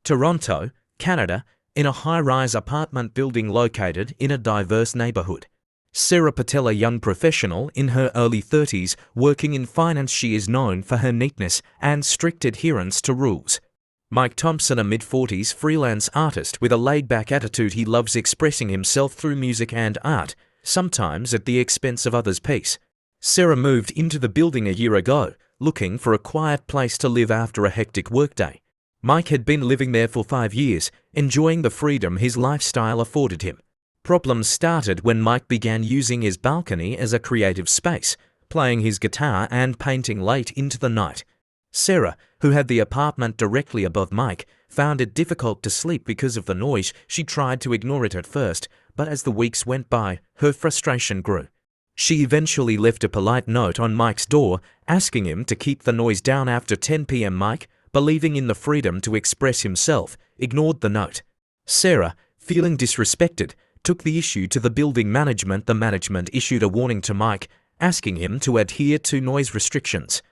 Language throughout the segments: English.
Toronto, Canada, in a high-rise apartment building located in a diverse neighborhood. Sarah Patel, a young professional in her early 30s working in finance, she is known for her neatness and strict adherence to rules. Mike Thompson, a mid-40s freelance artist with a laid-back attitude, he loves expressing himself through music and art, sometimes at the expense of others' peace. Sarah moved into the building a year ago, looking for a quiet place to live after a hectic workday. Mike had been living there for 5 years, enjoying the freedom his lifestyle afforded him. Problems started when Mike began using his balcony as a creative space, playing his guitar and painting late into the night. Sarah, who had the apartment directly above Mike, found it difficult to sleep because of the noise. She tried to ignore it at first, but as the weeks went by, her frustration grew. She eventually left a polite note on Mike's door, asking him to keep the noise down after 10 p.m. Mike, believing in the freedom to express himself, ignored the note. Sarah, feeling disrespected, took the issue to the building management. The management issued a warning to Mike, asking him to adhere to noise restrictions.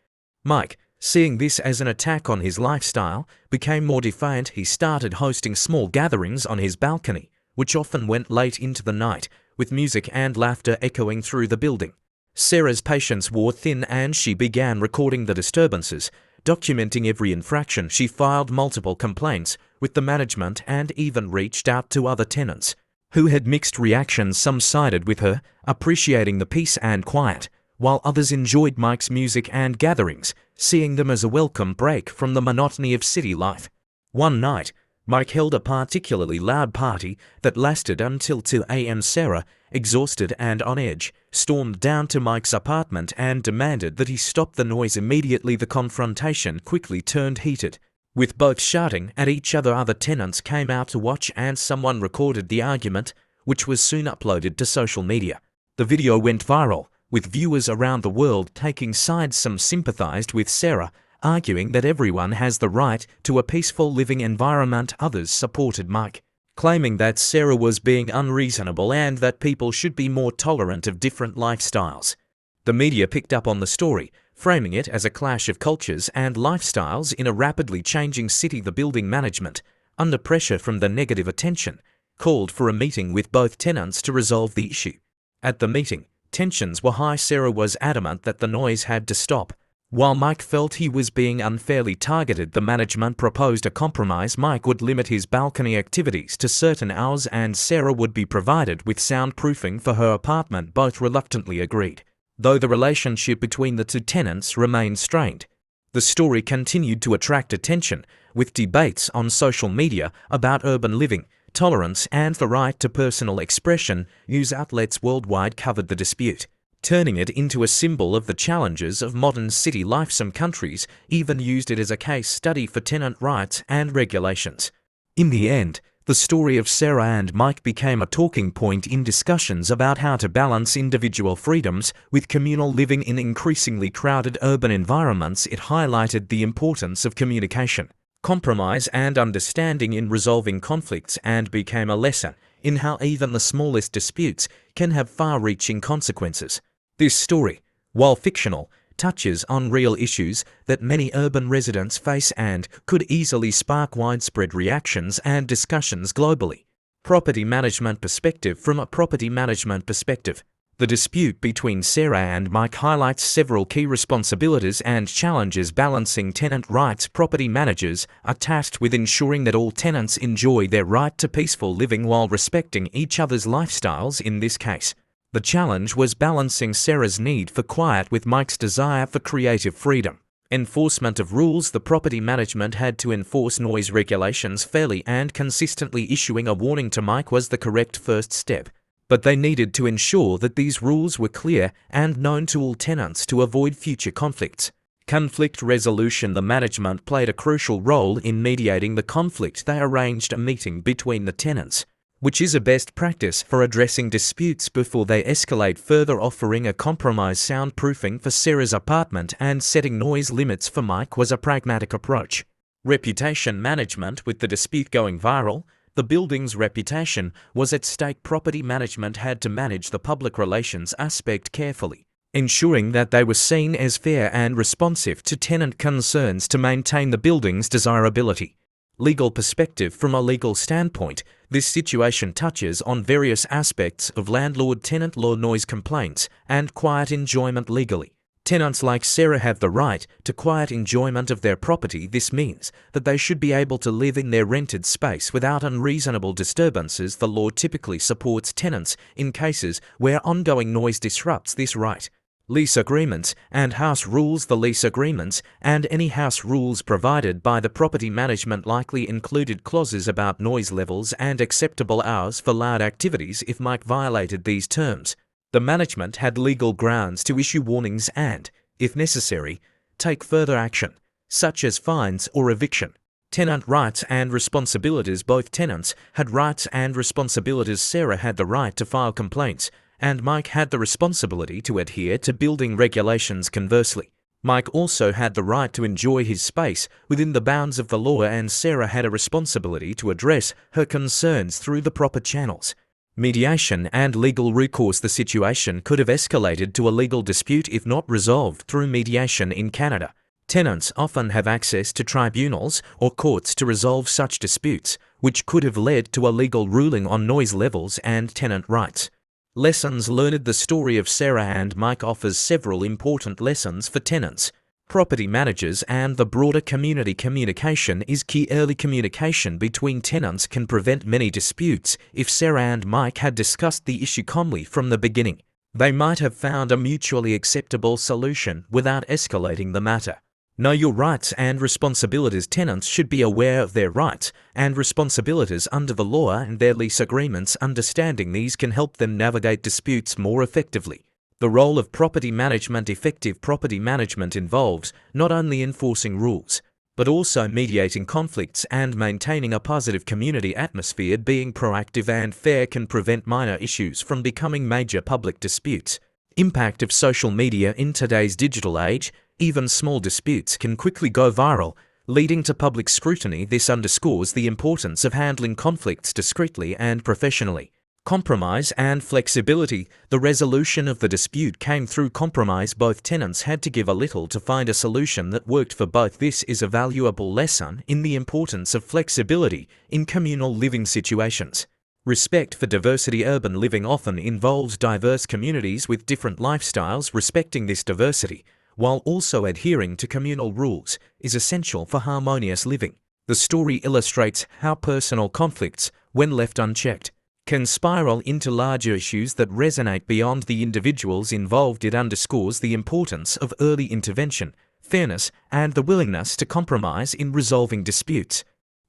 Mike, seeing this as an attack on his lifestyle, became more defiant. He started hosting small gatherings on his balcony, which often went late into the night, with music and laughter echoing through the building. Sarah's patience wore thin and she began recording the disturbances, documenting every infraction. She filed multiple complaints with the management and even reached out to other tenants, who had mixed reactions. Some sided with her, appreciating the peace and quiet, while others enjoyed Mike's music and gatherings, seeing them as a welcome break from the monotony of city life. One night, Mike held a particularly loud party that lasted until 2 a.m. Sarah, exhausted and on edge, stormed down to Mike's apartment and demanded that he stop the noise immediately. The confrontation quickly turned heated, with both shouting at each other. Other tenants came out to watch and someone recorded the argument, which was soon uploaded to social media. The video went viral, with viewers around the world taking sides. Some sympathized with Sarah, arguing that everyone has the right to a peaceful living environment. Others supported Mike, claiming that Sarah was being unreasonable and that people should be more tolerant of different lifestyles. The media picked up on the story, framing it as a clash of cultures and lifestyles in a rapidly changing city. The building management, under pressure from the negative attention, called for a meeting with both tenants to resolve the issue. At the meeting, tensions were high. Sarah was adamant that the noise had to stop, while Mike felt he was being unfairly targeted. The management proposed a compromise. Mike would limit his balcony activities to certain hours and Sarah would be provided with soundproofing for her apartment. Both reluctantly agreed, though the relationship between the two tenants remained strained. The story continued to attract attention, with debates on social media about urban living, tolerance and the right to personal expression. News outlets worldwide covered the dispute, turning it into a symbol of the challenges of modern city life. Some countries even used it as a case study for tenant rights and regulations. In the end, the story of Sarah and Mike became a talking point in discussions about how to balance individual freedoms with communal living in increasingly crowded urban environments. It highlighted the importance of communication, compromise and understanding in resolving conflicts and became a lesson in how even the smallest disputes can have far-reaching consequences. This story, while fictional, touches on real issues that many urban residents face and could easily spark widespread reactions and discussions globally. Property management perspective. From a property management perspective, the dispute between Sarah and Mike highlights several key responsibilities and challenges balancing tenant rights. Property managers are tasked with ensuring that all tenants enjoy their right to peaceful living while respecting each other's lifestyles. In this case, the challenge was balancing Sarah's need for quiet with Mike's desire for creative freedom. Enforcement of rules. The property management had to enforce noise regulations fairly and consistently. Issuing a warning to Mike was the correct first step, but they needed to ensure that these rules were clear and known to all tenants to avoid future conflicts. Conflict resolution. The management played a crucial role in mediating the conflict. They arranged a meeting between the tenants, which is a best practice for addressing disputes before they escalate further. Offering a compromise. Soundproofing for Sarah's apartment and setting noise limits for Mike was a pragmatic approach. Reputation management. With the dispute going viral, the building's reputation was at stake. Property management had to manage the public relations aspect carefully, ensuring that they were seen as fair and responsive to tenant concerns to maintain the building's desirability. Legal perspective. From a legal standpoint, this situation touches on various aspects of landlord-tenant law, noise complaints, and quiet enjoyment legally. Tenants like Sarah have the right to quiet enjoyment of their property. This means that they should be able to live in their rented space without unreasonable disturbances. The law typically supports tenants in cases where ongoing noise disrupts this right. Lease agreements and house rules. The lease agreements and any house rules provided by the property management likely included clauses about noise levels and acceptable hours for loud activities. If Mike violated these terms, the management had legal grounds to issue warnings and, if necessary, take further action, such as fines or eviction. Tenant rights and responsibilities. Both tenants had rights and responsibilities. Sarah had the right to file complaints, and Mike had the responsibility to adhere to building regulations. Conversely, Mike also had the right to enjoy his space within the bounds of the law, and Sarah had a responsibility to address her concerns through the proper channels. Mediation and legal recourse. The situation could have escalated to a legal dispute if not resolved through mediation. In Canada, tenants often have access to tribunals or courts to resolve such disputes, which could have led to a legal ruling on noise levels and tenant rights. Lessons learned. The story of Sarah and Mike offers several important lessons for tenants, property managers, and the broader community. Communication is key. Early communication between tenants can prevent many disputes. If Sarah and Mike had discussed the issue calmly from the beginning, they might have found a mutually acceptable solution without escalating the matter. Know your rights and responsibilities. Tenants should be aware of their rights and responsibilities under the law and their lease agreements. Understanding these can help them navigate disputes more effectively. The role of property management. Effective property management involves not only enforcing rules, but also mediating conflicts and maintaining a positive community atmosphere. Being proactive and fair can prevent minor issues from becoming major public disputes. Impact of social media. In today's digital age, even small disputes can quickly go viral, leading to public scrutiny. This underscores the importance of handling conflicts discreetly and professionally. Compromise and flexibility. The resolution of the dispute came through compromise. Both tenants had to give a little to find a solution that worked for both. This is a valuable lesson in the importance of flexibility in communal living situations. Respect for diversity. Urban living often involves diverse communities with different lifestyles. Respecting this diversity, while also adhering to communal rules, is essential for harmonious living. The story illustrates how personal conflicts, when left unchecked, can spiral into larger issues that resonate beyond the individuals involved. It underscores the importance of early intervention, fairness, and the willingness to compromise in resolving disputes.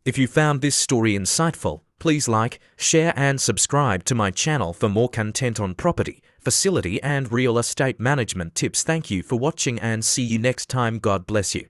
If you found this story insightful, please like, share, and subscribe to my channel for more content on property, facility, and real estate management tips. Thank you for watching and see you next time. God bless you.